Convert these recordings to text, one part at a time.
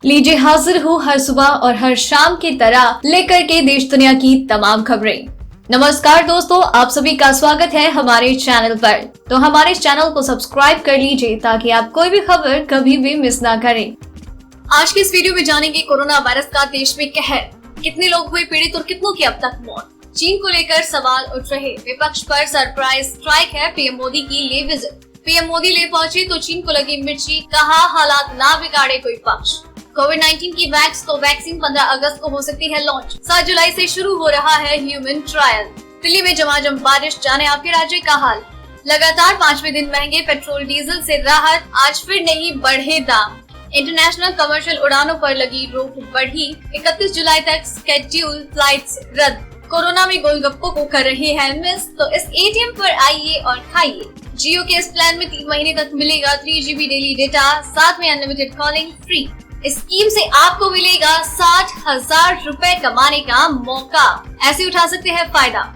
लीजिए हाजिर हूँ हर सुबह और हर शाम की तरह लेकर के देश दुनिया की तमाम खबरें। नमस्कार दोस्तों, आप सभी का स्वागत है हमारे चैनल पर। तो हमारे चैनल को सब्सक्राइब कर लीजिए ताकि आप कोई भी खबर कभी भी मिस ना करें। आज के इस वीडियो में जानेंगे कोरोना वायरस का देश में कहर, कितने लोग हुए पीड़ित और कितनों की अब तक मौत। चीन को लेकर सवाल उठ रहे, विपक्ष पर सरप्राइज स्ट्राइक है पीएम मोदी की ले विजिट। पीएम मोदी ले पहुंचे तो चीन को लगी मिर्ची, कहा हालात ना बिगाड़े कोई पक्ष। कोविड-19 की वैक्सीन 15 अगस्त को हो सकती है लॉन्च। 7 जुलाई से शुरू हो रहा है ह्यूमन ट्रायल। दिल्ली में झमाझम बारिश, जाने आपके राज्य का हाल। लगातार 5वें दिन महंगे पेट्रोल डीजल से राहत, आज फिर नहीं बढ़े दाम। इंटरनेशनल कमर्शियल उड़ानों पर लगी रोक बढ़ी, 31 जुलाई तक स्केड्यूल फ्लाइट्स रद्द। कोरोना में गोलगप्पों को कर रहे हैं मिस, तो इस एटीएम पर आइए और खाइए। जियो के इस प्लान में 3 महीने तक मिलेगा 3 GB डेली डेटा, साथ में अनलिमिटेड कॉलिंग फ्री। इस स्कीम से आपको मिलेगा 60,000 रुपए कमाने का मौका, ऐसे उठा सकते हैं फायदा।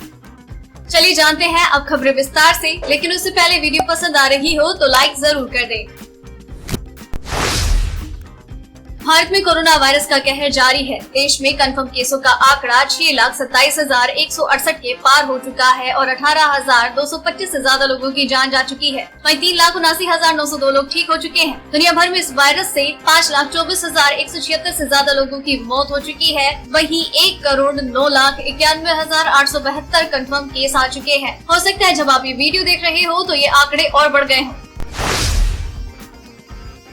चलिए जानते हैं अब खबरें विस्तार से, लेकिन उससे पहले वीडियो पसंद आ रही हो तो लाइक जरूर कर दें। भारत में कोरोना वायरस का कहर जारी है। देश में कंफर्म केसों का आंकड़ा 6,27,168 के पार हो चुका है और 18,225 से ज्यादा लोगों की जान जा चुकी है। वहीं 3,79,902 लोग ठीक हो चुके हैं। दुनिया भर में इस वायरस से 5,24,176 से ज्यादा लोगों की मौत हो चुकी है। वहीं 1,09,91,872 कंफर्म केस आ चुके हैं। हो सकता है जब आप ये वीडियो देख रहे हो तो ये आंकड़े और बढ़ गए हों।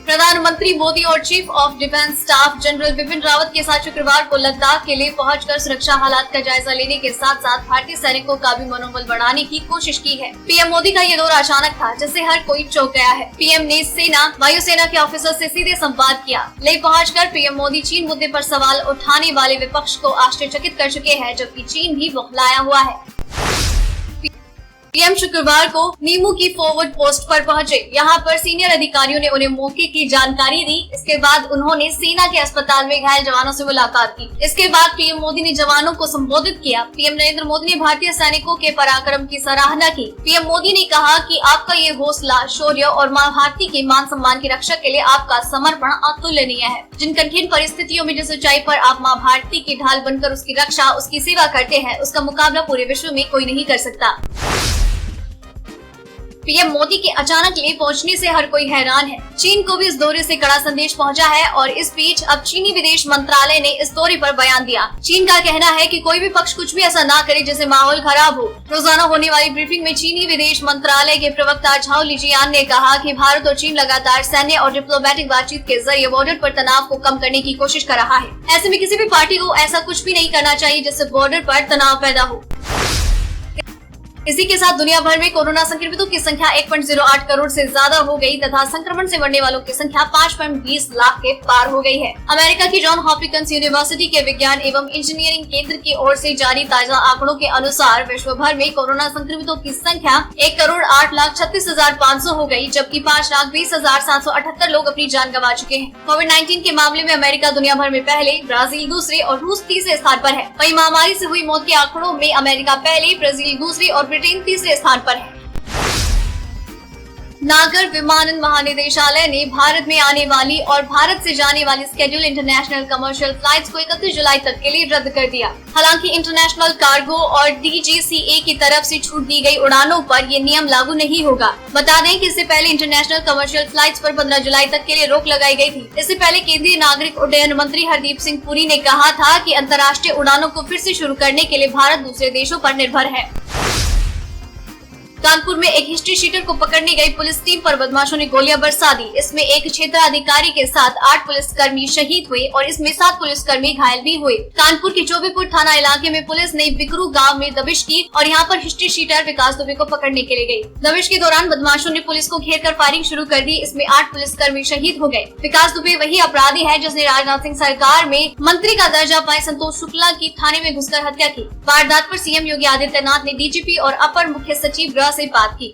प्रधानमंत्री मोदी और chief of defence staff general Bipin Rawat के साथ शुक्रवार को लद्दाख के लिए पहुंचकर सुरक्षा हालात का जायजा लेने के साथ साथ भारतीय सैनिकों का भी मनोबल बढ़ाने की कोशिश की है। पीएम मोदी का ये दौरा अचानक था, जिससे हर कोई चौंक गया है। पीएम ने सेना, वायुसेना के ऑफिसर से सीधे संवाद किया। ले पहुंचकर पीएम मोदी चीन मुद्दे पर सवाल उठाने वाले विपक्ष को आश्चर्यचकित कर चुके हैं, जबकि चीन भी बौखलाया हुआ है। पीएम शुक्रवार को नीमू की फॉरवर्ड पोस्ट पर पहुंचे। यहां पर सीनियर अधिकारियों ने उन्हें मौके की जानकारी दी। इसके बाद उन्होंने सेना के अस्पताल में घायल जवानों से मुलाकात की। इसके बाद पीएम मोदी ने जवानों को संबोधित किया। पीएम नरेंद्र मोदी ने भारतीय सैनिकों के पराक्रम की सराहना की। पीएम मोदी ने कहा कि आपका ये हौसला, शौर्य और माँ भारती के मान सम्मान की रक्षा के लिए आपका समर्पण अतुलनीय है। जिन कठिन परिस्थितियों में जिस ऊंचाई पर आप माँ भारती की ढाल बनकर उसकी रक्षा, उसकी सेवा करते हैं, उसका मुकाबला पूरे विश्व में कोई नहीं कर सकता। पीएम मोदी के अचानक ले पहुंचने से हर कोई हैरान है। चीन को भी इस दौरे से कड़ा संदेश पहुंचा है और इस बीच अब चीनी विदेश मंत्रालय ने इस दौरे पर बयान दिया। चीन का कहना है कि कोई भी पक्ष कुछ भी ऐसा ना करे जिससे माहौल खराब हो। रोजाना होने वाली ब्रीफिंग में चीनी विदेश मंत्रालय के प्रवक्ता झाओ लिजियान ने कहा कि भारत और चीन लगातार सैन्य और डिप्लोमेटिक बातचीत के जरिए बॉर्डर पर तनाव को कम करने की कोशिश कर रहा है। ऐसे में किसी भी पार्टी को ऐसा कुछ भी नहीं करना चाहिए जिससे बॉर्डर पर तनाव पैदा हो। इसी के साथ दुनिया भर में कोरोना संक्रमितों की संख्या 1.08 करोड़ से ज्यादा हो गई तथा संक्रमण से मरने वालों की संख्या 5.20 लाख के पार हो गई है। अमेरिका की जॉन हॉपकिंस यूनिवर्सिटी के विज्ञान एवं इंजीनियरिंग केंद्र की ओर से जारी ताजा आंकड़ों के अनुसार विश्व भर में कोरोना संक्रमितों की संख्या 1,08,36,500 हो गई, जबकि 5,20,778 लोग अपनी जान गंवा चुके हैं। कोविड-19 के मामले में अमेरिका दुनिया भर में पहले, ब्राजील दूसरे और रूस तीसरे स्थान पर है। वहीं महामारी से हुई मौत के आंकड़ों में अमेरिका पहले, ब्राजील दूसरे और ब्रिटेन तीसरे स्थान पर है। नागर विमानन महानिदेशालय ने भारत में आने वाली और भारत से जाने वाली स्केड्यूल इंटरनेशनल कमर्शियल फ्लाइट्स को 31 जुलाई तक के लिए रद्द कर दिया। हालांकि इंटरनेशनल कार्गो और डीजीसीए की तरफ से छूट दी गई उड़ानों पर ये नियम लागू नहीं होगा। बता दें कि इससे पहले इंटरनेशनल कमर्शियल फ्लाइट्स पर 15 जुलाई तक के लिए रोक लगाई गई थी। इससे पहले केंद्रीय नागरिक उड्डयन मंत्री हरदीप सिंह पुरी ने कहा था कि अंतर्राष्ट्रीय उड़ानों को फिर से शुरू करने के लिए भारत दूसरे देशों पर निर्भर है। कानपुर में एक हिस्ट्री शीटर को पकड़ने गई पुलिस टीम पर बदमाशों ने गोलियां बरसा दी। इसमें एक क्षेत्राधिकारी के साथ 8 पुलिसकर्मी शहीद हुए और इसमें 7 पुलिसकर्मी घायल भी हुए। कानपुर के चौबेपुर थाना इलाके में पुलिस ने बिकरू गांव में दबिश की और यहां पर हिस्ट्री शीटर विकास दुबे को पकड़ने के लिए गई। दबिश के दौरान बदमाशों ने पुलिस को घेर कर फायरिंग शुरू कर दी। इसमें 8 पुलिसकर्मी शहीद हो गए। विकास दुबे वही अपराधी है जिसने राजनाथ सिंह सरकार में मंत्री का दर्जा पाए संतोष शुक्ला की थाने में घुसकर हत्या की। वारदात पर सीएम योगी आदित्यनाथ ने डीजीपी और अपर मुख्य सचिव गृह से बात की।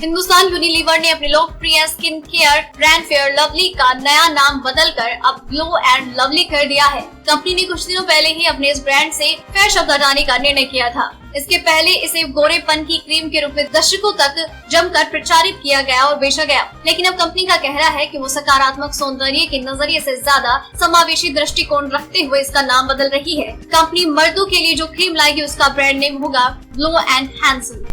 हिंदुस्तान यूनिलीवर ने अपने लोकप्रिय skin care brand fair lovely का नया नाम बदलकर अब ग्लो एंड लवली कर दिया है। कंपनी ने कुछ दिनों पहले ही अपने इस ब्रांड से फेयर शब्द हटाने का निर्णय किया था। इसके पहले इसे गोरेपन की क्रीम के रूप में दशकों तक जमकर प्रचारित किया गया और बेचा गया, लेकिन अब कंपनी का कहना है कि वो सकारात्मक सौंदर्य के नजरिए से ज्यादा समावेशी दृष्टिकोण रखते हुए इसका नाम बदल रही है। कंपनी मर्दों के लिए जो क्रीम लाएगी उसका ब्रांड नेम होगा ग्लो एंड हैंडसम।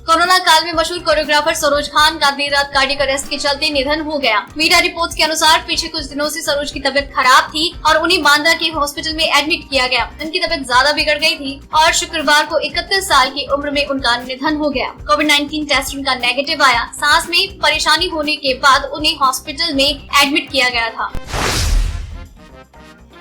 कोरोना काल में मशहूर कोरियोग्राफर सरोज खान का देर रात कार्डियक अरेस्ट के चलते निधन हो गया। मीडिया रिपोर्ट्स के अनुसार पिछले कुछ दिनों से सरोज की तबीयत खराब थी और उन्हें बांद्रा के हॉस्पिटल में एडमिट किया गया। उनकी तबीयत ज्यादा बिगड़ गई थी और शुक्रवार को 31 साल की उम्र में उनका निधन हो गया। कोविड-19 टेस्ट उनका नेगेटिव आया। सांस में परेशानी होने के बाद उन्हें हॉस्पिटल में एडमिट किया गया था।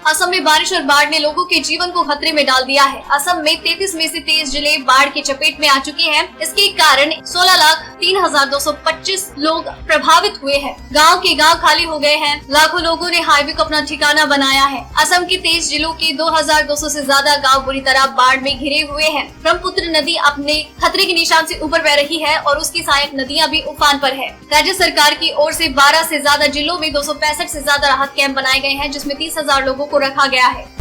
असम में बारिश और बाढ़ ने लोगों के जीवन को खतरे में डाल दिया है। असम में 33 में से 23 जिले बाढ़ की चपेट में आ चुके हैं। इसके कारण 16,03,225 लोग प्रभावित हुए हैं। गांव के गांव खाली हो गए हैं। लाखों लोगों ने हाईवे को अपना ठिकाना बनाया है। असम के 23 जिलों के 2,200 से ज्यादा गाँव बुरी तरह बाढ़ में घिरे हुए हैं। ब्रह्मपुत्र नदी अपने खतरे के निशान से ऊपर बह रही है और उसकी सहायक नदियां भी उफान पर है। राज्य सरकार की ओर से 12 से ज्यादा जिलों में 265 से ज्यादा राहत कैंप बनाए गए हैं, जिसमें 30,000 लोगों को रखा गया है।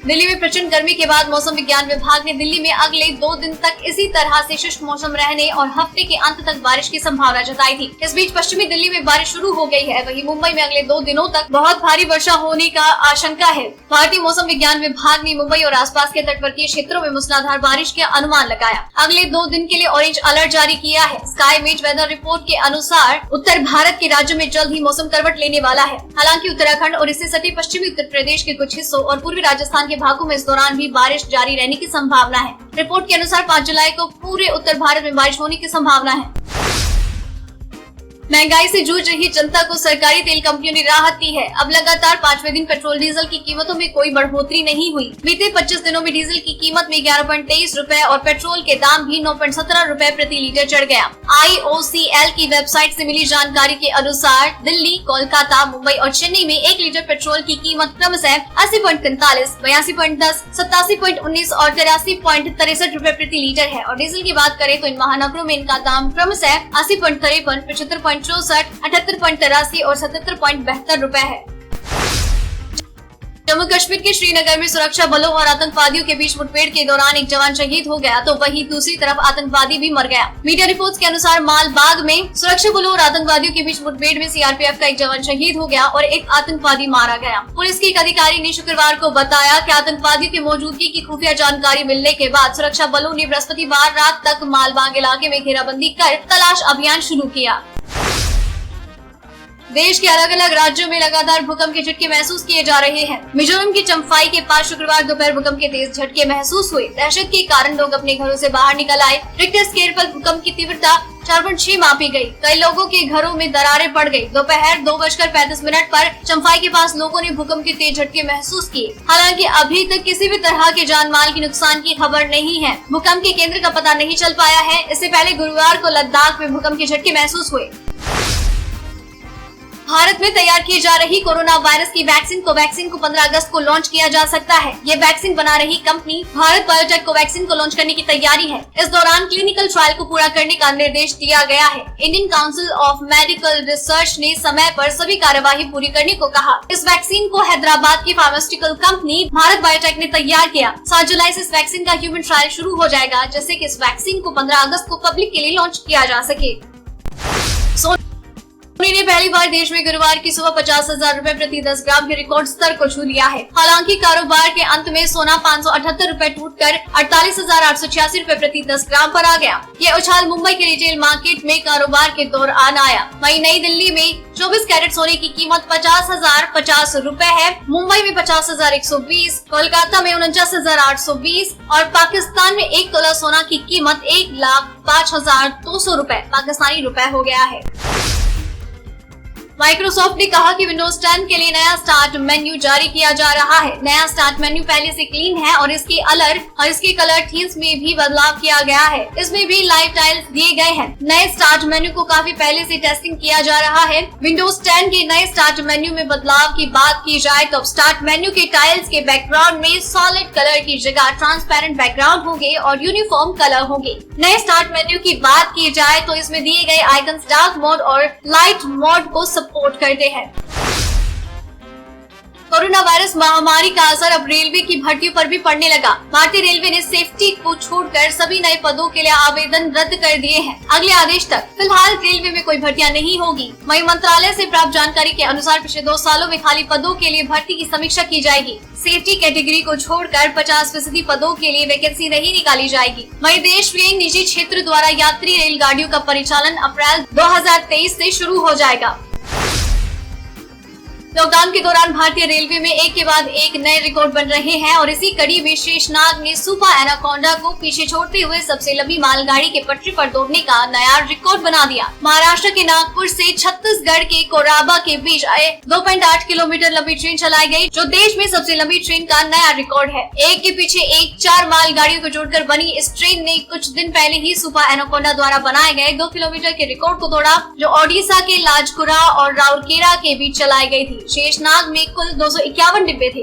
दिल्ली में प्रचंड गर्मी के बाद मौसम विज्ञान विभाग ने दिल्ली में अगले 2 दिन तक इसी तरह से शुष्क मौसम रहने और हफ्ते के अंत तक बारिश की संभावना जताई थी। इस बीच पश्चिमी दिल्ली में बारिश शुरू हो गई है। वहीं मुंबई में अगले 2 दिनों तक बहुत भारी वर्षा होने का आशंका है। भारतीय मौसम विज्ञान विभाग ने मुंबई और आसपास के तटवर्तीय क्षेत्रों में मूसलाधार बारिश के अनुमान लगाया। अगले 2 दिन के लिए ऑरेंज अलर्ट जारी किया है। स्काई मेज वेदर रिपोर्ट के अनुसार उत्तर भारत के राज्यों में जल्द ही मौसम करवट लेने वाला है। हालांकि उत्तराखंड और इससे सटे पश्चिमी उत्तर प्रदेश के कुछ हिस्सों और पूर्वी राजस्थान के भागों में इस दौरान भी बारिश जारी रहने की संभावना है। रिपोर्ट के अनुसार 5 जुलाई को पूरे उत्तर भारत में बारिश होने की संभावना है। महंगाई से जूझ रही जनता को सरकारी तेल कंपनियों ने राहत दी है। अब लगातार 5वें दिन पेट्रोल डीजल की कीमतों में कोई बढ़ोतरी नहीं हुई। बीते 25 दिनों में डीजल की कीमत में 11.23 रुपए और पेट्रोल के दाम भी 9.17 रुपए प्रति लीटर चढ़ गया। IOCL की वेबसाइट से मिली जानकारी के अनुसार दिल्ली, कोलकाता, मुंबई और चेन्नई में 1 लीटर पेट्रोल की कीमत क्रमशः 80.43, 82.10, 87.19 और 83.63 रुपए प्रति लीटर है। और डीजल की बात करें तो इन महानगरों में इनका दाम क्रमशः 80.53, 75.64, 78.83 और 77.72 रुपए है। जम्मू कश्मीर के श्रीनगर में सुरक्षा बलों और आतंकवादियों के बीच मुठभेड़ के दौरान एक जवान शहीद हो गया, तो वहीं दूसरी तरफ आतंकवादी भी मर गया। मीडिया रिपोर्ट्स के अनुसार मालबाग में सुरक्षा बलों और आतंकवादियों के बीच मुठभेड़ में सीआरपीएफ का एक जवान शहीद हो गया और एक आतंकवादी मारा गया। पुलिस के एक अधिकारी ने शुक्रवार को बताया कि आतंकवादियों की मौजूदगी की खुफिया जानकारी मिलने के बाद सुरक्षा बलों ने बृहस्पतिवार रात तक मालबाग इलाके में घेराबंदी कर तलाश अभियान शुरू किया। देश के अलग अलग राज्यों में लगातार भूकंप के झटके महसूस किए जा रहे हैं। मिजोरम की चम्फाई के पास शुक्रवार दोपहर भूकंप के तेज झटके महसूस हुए। दहशत के कारण लोग अपने घरों से बाहर निकल आए। रिक्टर स्केल पर भूकंप की तीव्रता 4.6 मापी गई। कई लोगों के घरों में दरारें पड़ गई। दोपहर 2:35 पर चम्फाई के पास लोगों ने भूकंप के तेज झटके महसूस किए। हालांकि अभी तक किसी भी तरह के जान माल के नुकसान की खबर नहीं है। भूकंप के केंद्र का पता नहीं चल पाया है। इससे पहले गुरुवार को लद्दाख में भूकंप के झटके महसूस हुए। भारत में तैयार की जा रही कोरोना वायरस की वैक्सीन कोवैक्सीन को 15 अगस्त को लॉन्च किया जा सकता है। ये वैक्सीन बना रही कंपनी भारत बायोटेक कोवैक्सीन को लॉन्च करने की तैयारी है। इस दौरान क्लिनिकल ट्रायल को पूरा करने का निर्देश दिया गया है। Indian council of medical research ने समय पर सभी कार्यवाही पूरी करने को कहा। इस वैक्सीन को हैदराबाद की फार्मास्यूटिकल कंपनी भारत बायोटेक ने तैयार किया। 7 जुलाई से इस वैक्सीन का ह्यूमन ट्रायल शुरू हो जाएगा, जिससे कि इस वैक्सीन को 15 अगस्त को पब्लिक के लिए लॉन्च किया जा सके। सोनी ने पहली बार देश में गुरुवार की सुबह 50,000 रुपए प्रति 10 ग्राम के रिकॉर्ड स्तर को छू लिया है। हालांकि कारोबार के अंत में सोना 578 रुपए टूटकर 48,886 रुपए प्रति 10 ग्राम पर आ गया। ये उछाल मुंबई के रिटेल मार्केट में कारोबार के दौरान आया। वहीं नई दिल्ली में 24 कैरेट सोने की कीमत 50,050 रुपए है। मुंबई में 50,120, कोलकाता में 49,820 और पाकिस्तान में 1 तोला सोना की कीमत 1,05,200 रुपए पाकिस्तानी रुपए हो गया है। माइक्रोसॉफ्ट ने कहा कि विंडोज 10 के लिए नया स्टार्ट मेन्यू जारी किया जा रहा है। नया स्टार्ट मेन्यू पहले से क्लीन है और इसके कलर थीम्स में भी बदलाव किया गया है। इसमें भी लाइव टाइल्स दिए गए हैं। नए स्टार्ट मेन्यू को काफी पहले से टेस्टिंग किया जा रहा है। विंडोज 10 के नए स्टार्ट मेन्यू में बदलाव की बात की जाए तो स्टार्ट मेन्यू के टाइल्स के बैकग्राउंड में सॉलिड कलर की जगह ट्रांसपेरेंट बैकग्राउंड होंगे और यूनिफॉर्म कलर होंगे। नए स्टार्ट मेन्यू की बात की जाए तो इसमें दिए गए आइकन्स डार्क मोड और लाइट मोड को सपोर्ट करते हैं। कोरोना वायरस महामारी का असर अब रेलवे की भर्तियों पर भी पड़ने लगा। भारतीय रेलवे ने सेफ्टी को छोड़कर सभी नए पदों के लिए आवेदन रद्द कर दिए हैं अगले आदेश तक। फिलहाल रेलवे में कोई भर्तियां नहीं होगी। वहीं मंत्रालय से प्राप्त जानकारी के अनुसार पिछले 2 सालों में खाली पदों के लिए भर्ती की समीक्षा की जाएगी। सेफ्टी कैटेगरी को छोड़कर 50% पदों के लिए वैकेंसी नहीं निकाली जाएगी। वहीं देश में निजी क्षेत्र द्वारा यात्री रेलगाड़ियों का परिचालन अप्रैल 2023 से शुरू हो जाएगा। लॉकडाउन के दौरान भारतीय रेलवे में एक के बाद एक नए रिकॉर्ड बन रहे हैं और इसी कड़ी में शेषनाग ने सुपर एनाकोंडा को पीछे छोड़ते हुए सबसे लंबी मालगाड़ी के पटरी पर दौड़ने का नया रिकॉर्ड बना दिया। महाराष्ट्र के नागपुर से छत्तीसगढ़ के कोराबा के बीच 2.8 किलोमीटर लंबी ट्रेन चलाई गई, जो देश में सबसे लंबी ट्रेन का नया रिकॉर्ड है। एक के पीछे एक 4 मालगाड़ियों को जोड़कर बनी इस ट्रेन ने कुछ दिन पहले ही सुपर एनाकोंडा द्वारा बनाए गए 2 किलोमीटर के रिकॉर्ड को तोड़ा, जो ओडिशा के लाजकुरा और राउरकेला के बीच चलाई गई थी। शेषनाग में कुल 251 डिब्बे थे।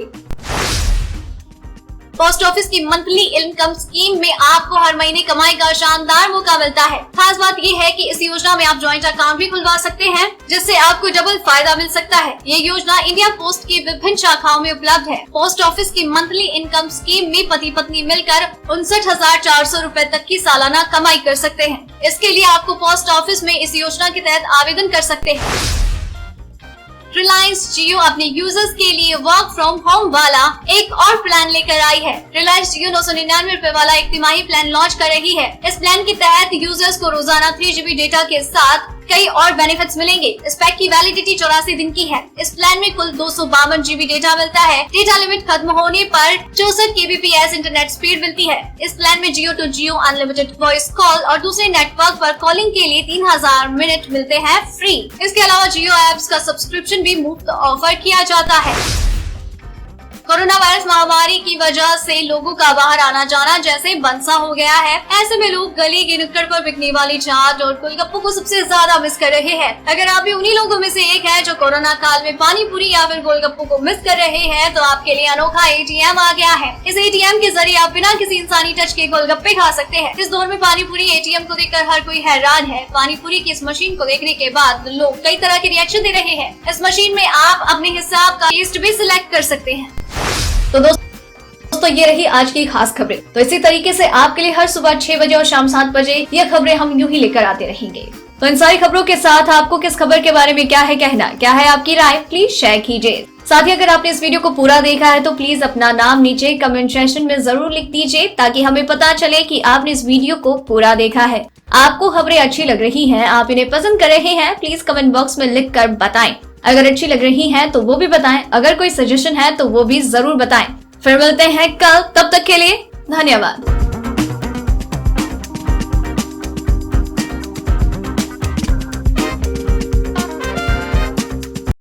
पोस्ट ऑफिस की मंथली इनकम स्कीम में आपको हर महीने कमाई का शानदार मौका मिलता है। खास बात ये है कि इस योजना में आप ज्वाइंट अकाउंट भी खुलवा सकते हैं, जिससे आपको डबल फायदा मिल सकता है। ये योजना इंडिया पोस्ट की विभिन्न शाखाओं में उपलब्ध है। पोस्ट ऑफिस की मंथली इनकम स्कीम में पति पत्नी मिलकर 59,400 रूपए तक की सालाना कमाई कर सकते हैं। इसके लिए आपको पोस्ट ऑफिस में इस योजना के तहत आवेदन कर सकते हैं। रिलायंस जियो अपने यूजर्स के लिए वर्क फ्रॉम होम वाला एक और प्लान लेकर आई है। रिलायंस जियो 999 रूपए वाला एक तिमाही प्लान लॉन्च कर रही है। इस प्लान के तहत यूजर्स को रोजाना 3 GB डेटा के साथ कई और बेनिफिट्स मिलेंगे। इस पैक की वैलिडिटी 84 दिन की है। इस प्लान में कुल 252 GB डेटा मिलता है। डेटा लिमिट खत्म होने पर 64 kbps इंटरनेट स्पीड मिलती है। इस प्लान में Jio to Jio unlimited voice call और दूसरे नेटवर्क पर कॉलिंग के लिए 3000 मिनट मिलते हैं फ्री। इसके अलावा जियो एप्स का सब्सक्रिप्शन भी मुफ्त ऑफर किया जाता है। कोरोना वायरस महामारी की वजह से लोगों का बाहर आना जाना जैसे बंद सा हो गया है। ऐसे में लोग गली के नुक्कड़ पर बिकने वाली चाट और गोलगप्पों को सबसे ज्यादा मिस कर रहे हैं। अगर आप भी उन्हीं लोगों में से एक है जो कोरोना काल में पानी पूरी या फिर गोलगप्पों को मिस कर रहे हैं, तो आपके लिए अनोखा ATM आ गया है। इस ATM के जरिए आप बिना किसी इंसानी टच के गोलगप्पे खा सकते हैं। इस दौर में पानी पूरी ATM को देखकर हर कोई हैरान है। पानी पूरी की इस मशीन को देखने के बाद लोग कई तरह के रिएक्शन दे रहे हैं। इस मशीन में आप अपने हिसाब का टेस्ट भी सिलेक्ट कर सकते हैं। तो दोस्तों ये रही आज की खास खबरें। तो इसी तरीके से आपके लिए हर सुबह 6 बजे और शाम 7 बजे ये खबरें हम यूं ही लेकर आते रहेंगे। तो इन सारी खबरों के साथ आपको किस खबर के बारे में क्या है कहना, क्या है आपकी राय, प्लीज शेयर कीजिए। साथ ही अगर आपने इस वीडियो को पूरा देखा है तो प्लीज अपना नाम नीचे कमेंट सेक्शन में जरूर लिख दीजिए, ताकि हमें पता चले कि आपने इस वीडियो को पूरा देखा है। आपको खबरें अच्छी लग रही हैं, आप इन्हें पसंद कर रहे हैं, प्लीज कमेंट बॉक्स में लिख कर बताएं। अगर अच्छी लग रही है तो वो भी बताएं, अगर कोई सजेशन है तो वो भी जरूर बताएं। फिर मिलते हैं कल, तब तक के लिए धन्यवाद।